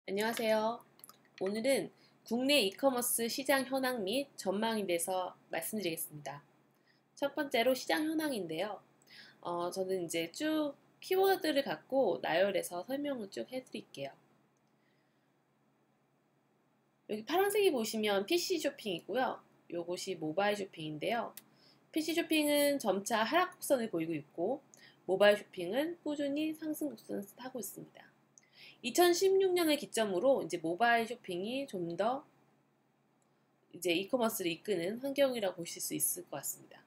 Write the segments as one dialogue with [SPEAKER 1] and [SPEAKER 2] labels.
[SPEAKER 1] 안녕하세요. 오늘은 국내 이커머스 시장 현황 및 전망에 대해서 말씀드리겠습니다. 첫 번째로 시장 현황인데요. 저는 이제 쭉 키워드를 갖고 나열해서 설명을 쭉 해드릴게요. 여기 파란색이 보시면 PC 쇼핑이고요. 요것이 모바일 쇼핑인데요. PC 쇼핑은 점차 하락 곡선을 보이고 있고 모바일 쇼핑은 꾸준히 상승 곡선을 타고 있습니다. 2016년을 기점으로 이제 모바일 쇼핑이 좀 더 이제 이커머스를 이끄는 환경이라고 보실 수 있을 것 같습니다.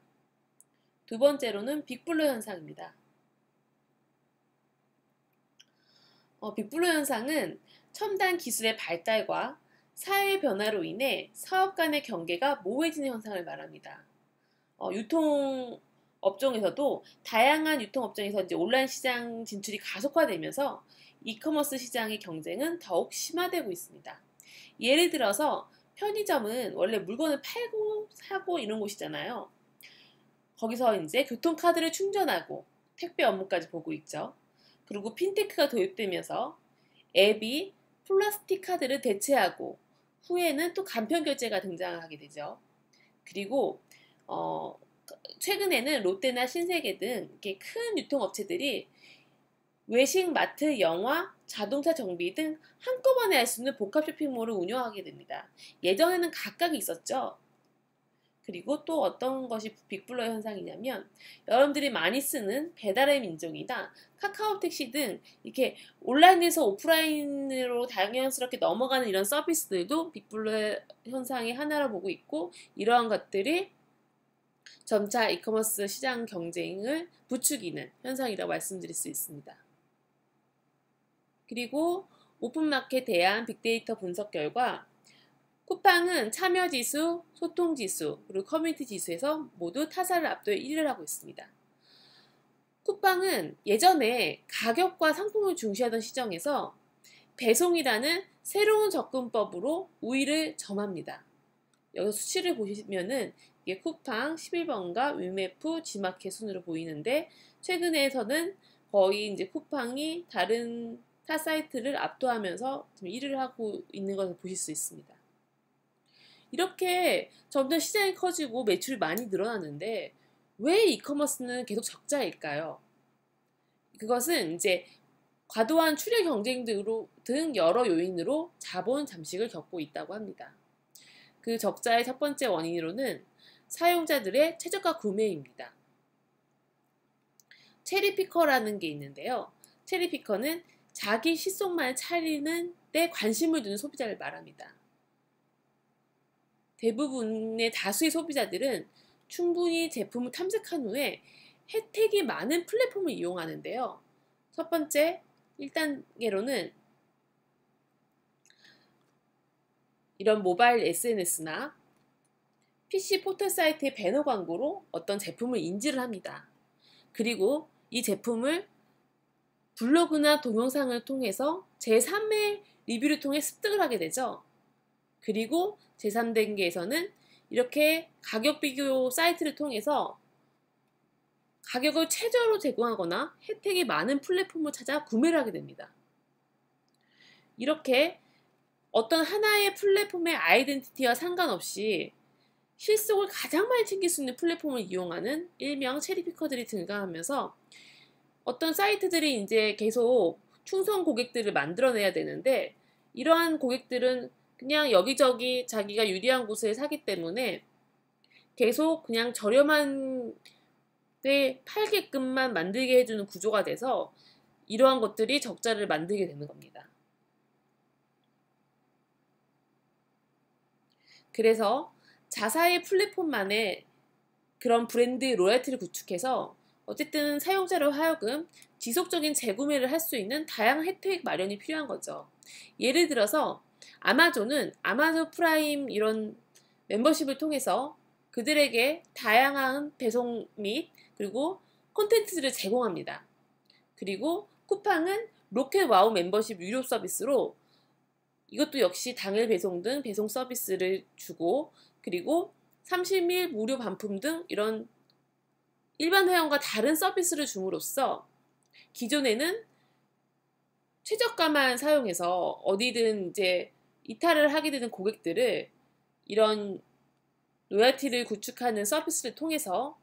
[SPEAKER 1] 두 번째로는 빅블루 현상입니다. 빅블루 현상은 첨단 기술의 발달과 사회 변화로 인해 사업 간의 경계가 모호해지는 현상을 말합니다. 유통 업종에서도 다양한 유통 업종에서 이제 온라인 시장 진출이 가속화되면서 이커머스 시장의 경쟁은 더욱 심화되고 있습니다. 예를 들어서 편의점은 원래 물건을 팔고 사고 이런 곳이잖아요. 거기서 이제 교통카드를 충전하고 택배 업무까지 보고 있죠. 그리고 핀테크가 도입되면서 앱이 플라스틱 카드를 대체하고 후에는 또 간편 결제가 등장하게 되죠. 그리고 최근에는 롯데나 신세계 등 이렇게 큰 유통업체들이 외식, 마트, 영화, 자동차 정비 등 한꺼번에 할 수 있는 복합 쇼핑몰을 운영하게 됩니다. 예전에는 각각 있었죠. 그리고 또 어떤 것이 빅블러 현상이냐면 여러분들이 많이 쓰는 배달의 민족이나 카카오 택시 등 이렇게 온라인에서 오프라인으로 당연스럽게 넘어가는 이런 서비스들도 빅블러 현상의 하나로 보고 있고 이러한 것들이 점차 이커머스 시장 경쟁을 부추기는 현상이라고 말씀드릴 수 있습니다. 그리고 오픈마켓에 대한 빅데이터 분석 결과 쿠팡은 참여지수, 소통지수, 그리고 커뮤니티 지수에서 모두 타사를 압도해 1위를 하고 있습니다. 쿠팡은 예전에 가격과 상품을 중시하던 시장에서 배송이라는 새로운 접근법으로 우위를 점합니다. 여기서 수치를 보시면은 이게 쿠팡 11번가 위메프 지마켓 순으로 보이는데 최근에서는 거의 이제 쿠팡이 다른 타 사이트를 압도하면서 지금 1위를 하고 있는 것을 보실 수 있습니다. 이렇게 점점 시장이 커지고 매출이 많이 늘어나는데 왜 이커머스는 계속 적자일까요? 그것은 이제 과도한 출혈 경쟁 등 여러 요인으로 자본 잠식을 겪고 있다고 합니다. 그 적자의 첫 번째 원인으로는 사용자들의 최저가 구매입니다. 체리피커라는 게 있는데요. 체리피커는 자기 시속만 차리는 데 관심을 두는 소비자를 말합니다. 대부분의 다수의 소비자들은 충분히 제품을 탐색한 후에 혜택이 많은 플랫폼을 이용하는데요. 첫 번째, 1단계로는 이런 모바일 SNS나 PC 포털 사이트의 배너 광고로 어떤 제품을 인지를 합니다. 그리고 이 제품을 블로그나 동영상을 통해서 제3의 리뷰를 통해 습득을 하게 되죠. 그리고 제3단계에서는 이렇게 가격 비교 사이트를 통해서 가격을 최저로 제공하거나 혜택이 많은 플랫폼을 찾아 구매를 하게 됩니다. 이렇게 어떤 하나의 플랫폼의 아이덴티티와 상관없이 실속을 가장 많이 챙길 수 있는 플랫폼을 이용하는 일명 체리피커들이 등장하면서 어떤 사이트들이 이제 계속 충성 고객들을 만들어내야 되는데 이러한 고객들은 그냥 여기저기 자기가 유리한 곳을 사기 때문에 계속 그냥 저렴한 데 팔게끔만 만들게 해주는 구조가 돼서 이러한 것들이 적자를 만들게 되는 겁니다. 그래서 자사의 플랫폼만의 그런 브랜드 로열티를 구축해서 어쨌든 사용자로 하여금 지속적인 재구매를 할 수 있는 다양한 혜택 마련이 필요한 거죠. 예를 들어서 아마존은 아마존 프라임 이런 멤버십을 통해서 그들에게 다양한 배송 및 그리고 콘텐츠를 제공합니다. 그리고 쿠팡은 로켓 와우 멤버십 유료 서비스로 이것도 역시 당일 배송 등 배송 서비스를 주고 그리고 30일 무료 반품 등 이런 일반 회원과 다른 서비스를 줌으로써 기존에는 최저가만 사용해서 어디든 이제 이탈을 하게 되는 고객들을 이런 로열티를 구축하는 서비스를 통해서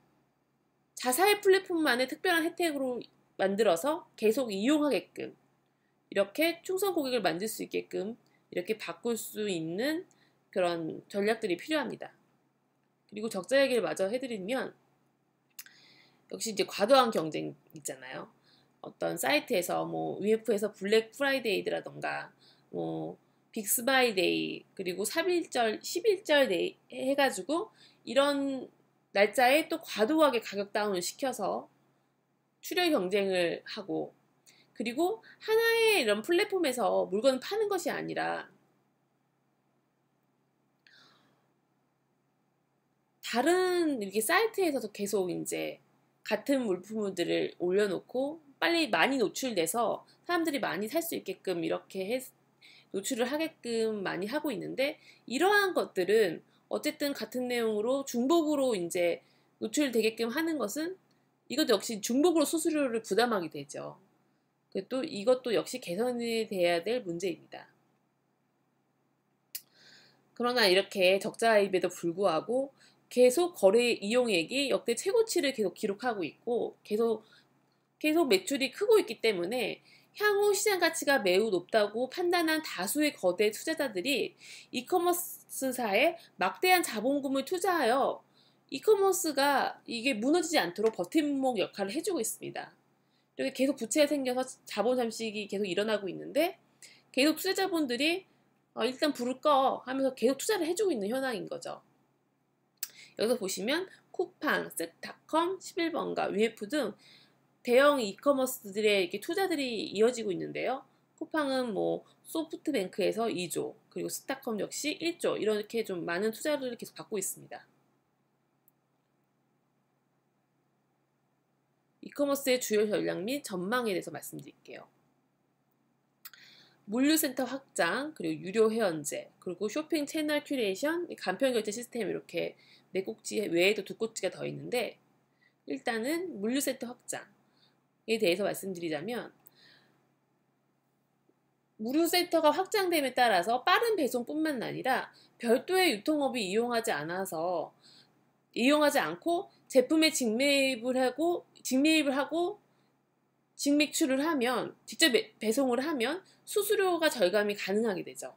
[SPEAKER 1] 자사의 플랫폼만의 특별한 혜택으로 만들어서 계속 이용하게끔, 이렇게 충성 고객을 만들 수 있게끔 이렇게 바꿀 수 있는 그런 전략들이 필요합니다. 그리고 적자 얘기를 마저 해드리면, 역시 이제 과도한 경쟁 있잖아요. 어떤 사이트에서 뭐 UF에서 블랙 프라이데이라던가 뭐 빅스바이데이, 그리고 3.1절, 11절 데이 해가지고 이런 날짜에 또 과도하게 가격 다운을 시켜서 출혈 경쟁을 하고, 그리고 하나의 이런 플랫폼에서 물건을 파는 것이 아니라 다른 이렇게 사이트에서도 계속 이제 같은 물품들을 올려놓고 빨리 많이 노출돼서 사람들이 많이 살 수 있게끔 이렇게 노출을 하게끔 많이 하고 있는데, 이러한 것들은 어쨌든 같은 내용으로 중복으로 이제 노출되게끔 하는 것은 이것도 역시 중복으로 수수료를 부담하게 되죠. 또 이것도 역시 개선이 돼야 될 문제입니다. 그러나 이렇게 적자임에도 불구하고 계속 거래 이용액이 역대 최고치를 계속 기록하고 있고 계속 매출이 크고 있기 때문에 향후 시장 가치가 매우 높다고 판단한 다수의 거대 투자자들이 이커머스사에 막대한 자본금을 투자하여 이커머스가 이게 무너지지 않도록 버팀목 역할을 해주고 있습니다. 이렇게 계속 부채가 생겨서 자본 잠식이 계속 일어나고 있는데, 계속 투자자분들이 일단 불을 꺼 하면서 계속 투자를 해주고 있는 현황인 거죠. 여기서 보시면 쿠팡, 쓱닷컴, 11번가, UF 등 대형 이커머스들의 이렇게 투자들이 이어지고 있는데요. 쿠팡은 뭐 소프트뱅크에서 2조, 그리고 쓱닷컴 역시 1조, 이렇게 좀 많은 투자를 계속 받고 있습니다. 이커머스의 주요 전략 및 전망에 대해서 말씀드릴게요. 물류센터 확장, 그리고 유료 회원제, 그리고 쇼핑 채널 큐레이션, 간편 결제 시스템, 이렇게 네 꼭지 외에도 두 꼭지가 더 있는데, 일단은 물류센터 확장에 대해서 말씀드리자면, 물류센터가 확장됨에 따라서 빠른 배송뿐만 아니라 별도의 유통업이 이용하지 않고 제품에 직매입을 하고 직매출을 하면, 직접 배송을 하면 수수료가 절감이 가능하게 되죠.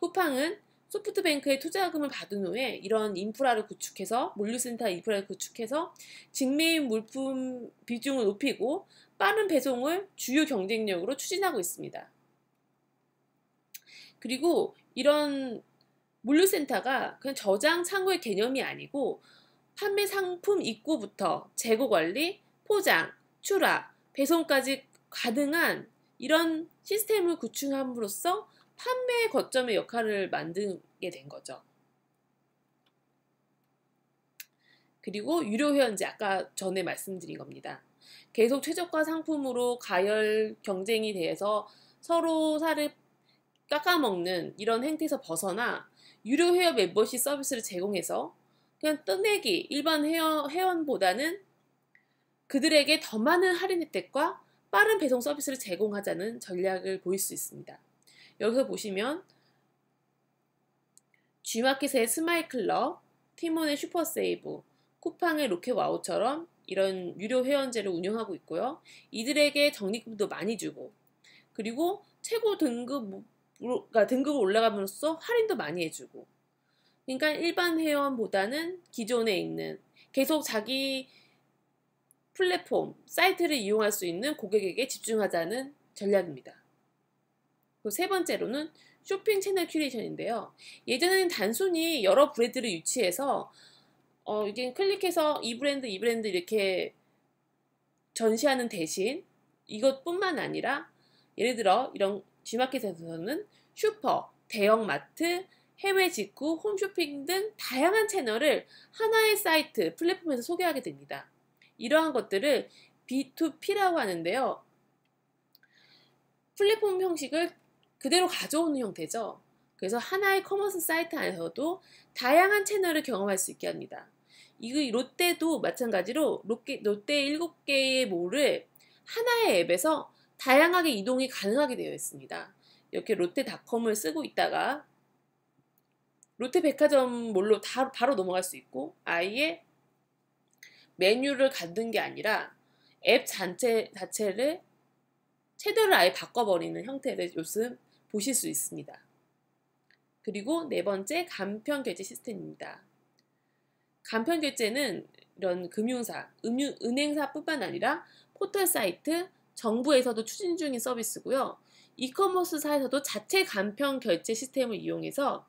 [SPEAKER 1] 쿠팡은 소프트뱅크의 투자금을 받은 후에 이런 인프라를 구축해서, 물류센터 인프라를 구축해서 직매입 물품 비중을 높이고 빠른 배송을 주요 경쟁력으로 추진하고 있습니다. 그리고 이런 물류센터가 그냥 저장 창고의 개념이 아니고 판매 상품 입고부터 재고 관리, 포장, 출하, 배송까지 가능한 이런 시스템을 구축함으로써 판매 거점의 역할을 만들게 된 거죠. 그리고 유료 회원제, 아까 전에 말씀드린 겁니다. 계속 최저가 상품으로 가열 경쟁이 돼서 서로 살을 깎아먹는 이런 행태에서 벗어나 유료 회원 멤버십 서비스를 제공해서 그냥 떠내기, 일반 회원보다는 그들에게 더 많은 할인 혜택과 빠른 배송 서비스를 제공하자는 전략을 보일 수 있습니다. 여기서 보시면 G마켓의 스마일클럽, 티몬의 슈퍼세이브, 쿠팡의 로켓와우처럼 이런 유료 회원제를 운영하고 있고요. 이들에게 적립금도 많이 주고, 그리고 최고 등급을 올라감으로써 할인도 많이 해주고, 그러니까 일반 회원보다는 기존에 있는 계속 자기 플랫폼, 사이트를 이용할 수 있는 고객에게 집중하자는 전략입니다. 그리고 세 번째로는 쇼핑 채널 큐레이션인데요. 예전에는 단순히 여러 브랜드를 유치해서 이게 클릭해서 이 브랜드 이렇게 전시하는 대신 이것뿐만 아니라, 예를 들어 이런 G마켓에서는 슈퍼, 대형마트, 해외 직구, 홈쇼핑 등 다양한 채널을 하나의 사이트, 플랫폼에서 소개하게 됩니다. 이러한 것들을 B2P라고 하는데요. 플랫폼 형식을 그대로 가져오는 형태죠. 그래서 하나의 커머스 사이트 안에서도 다양한 채널을 경험할 수 있게 합니다. 롯데도 마찬가지로 롯데 7개의 몰을 하나의 앱에서 다양하게 이동이 가능하게 되어 있습니다. 이렇게 롯데닷컴을 쓰고 있다가 롯데백화점 몰로 바로 넘어갈 수 있고, 아예 메뉴를 갖는 게 아니라 앱 자체를 채널을 아예 바꿔버리는 형태를 요즘 보실 수 있습니다. 그리고 네 번째, 간편결제 시스템입니다. 간편결제는 이런 금융사, 은행사뿐만 아니라 포털 사이트, 정부에서도 추진 중인 서비스고요. 이커머스사에서도 자체 간편결제 시스템을 이용해서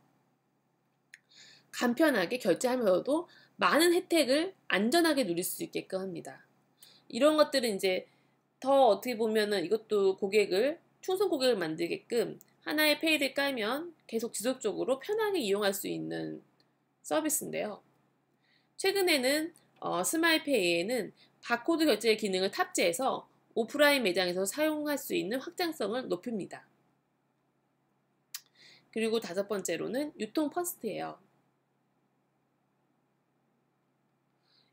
[SPEAKER 1] 간편하게 결제하면서도 많은 혜택을 안전하게 누릴 수 있게끔 합니다. 이런 것들은 이제 더 어떻게 보면은 이것도 충성 고객을 만들게끔 하나의 페이를 깔면 계속 지속적으로 편하게 이용할 수 있는 서비스인데요. 최근에는 스마일페이에는 바코드 결제 기능을 탑재해서 오프라인 매장에서 사용할 수 있는 확장성을 높입니다. 그리고 다섯 번째로는 유통 퍼스트예요.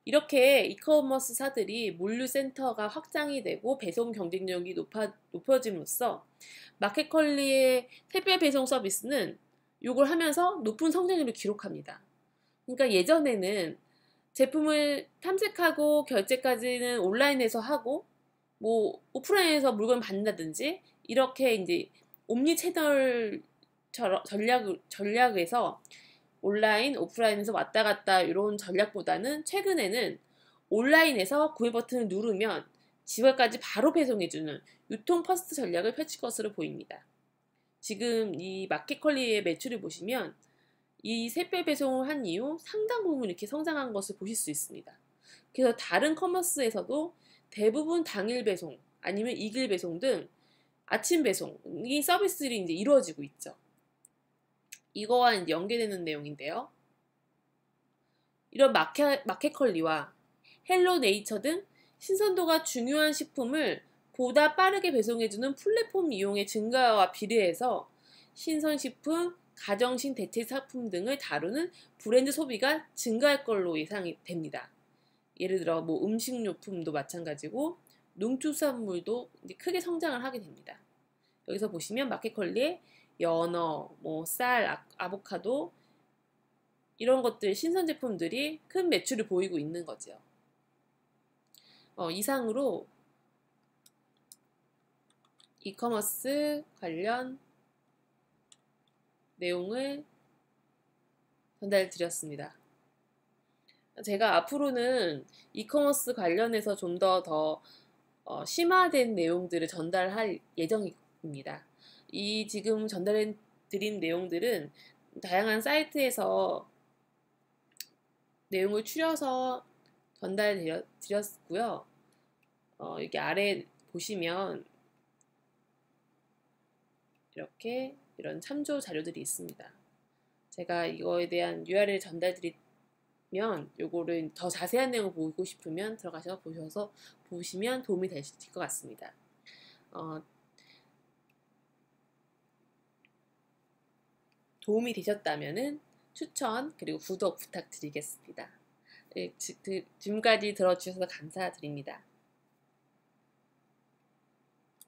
[SPEAKER 1] 이렇게 이커머스사들이 물류센터가 확장이 되고 배송 경쟁력이 높아짐으로써 마켓컬리의 택배 배송 서비스는 이걸 하면서 높은 성장률을 기록합니다. 그러니까 예전에는 제품을 탐색하고 결제까지는 온라인에서 하고 뭐 오프라인에서 물건 받는다든지 이렇게 이제 옴니 채널 전략에서 온라인, 오프라인에서 왔다 갔다 이런 전략보다는 최근에는 온라인에서 구매 버튼을 누르면 집까지 바로 배송해주는 유통 퍼스트 전략을 펼칠 것으로 보입니다. 지금 이 마켓컬리의 매출을 보시면 이 택배 배송을 한 이후 상당 부분 이렇게 성장한 것을 보실 수 있습니다. 그래서 다른 커머스에서도 대부분 당일 배송 아니면 이길 배송 등 아침 배송이 서비스들이 이제 이루어지고 있죠. 이거와 이제 연계되는 내용인데요. 이런 마켓컬리와 헬로네이처 등 신선도가 중요한 식품을 보다 빠르게 배송해주는 플랫폼 이용의 증가와 비례해서 신선식품, 가정식 대체상품 등을 다루는 브랜드 소비가 증가할 걸로 예상이 됩니다. 예를 들어 뭐 음식료품도 마찬가지고 농축산물도 이제 크게 성장을 하게 됩니다. 여기서 보시면 마켓컬리에 연어, 뭐 쌀, 아보카도 이런 것들 신선 제품들이 큰 매출을 보이고 있는 거죠. 이상으로 이커머스 관련 내용을 전달드렸습니다. 제가 앞으로는 이커머스 관련해서 좀 더 심화된 내용들을 전달할 예정입니다. 이 지금 전달해드린 내용들은 다양한 사이트에서 내용을 추려서 전달드렸고요. 여기 아래 보시면 이렇게 이런 참조 자료들이 있습니다. 제가 이거에 대한 URL 전달드리면 요거를 더 자세한 내용을 보고 싶으면 들어가셔서 보시면 도움이 될 것 같습니다. 도움이 되셨다면은 추천 그리고 구독 부탁드리겠습니다. 지금까지 들어주셔서 감사드립니다.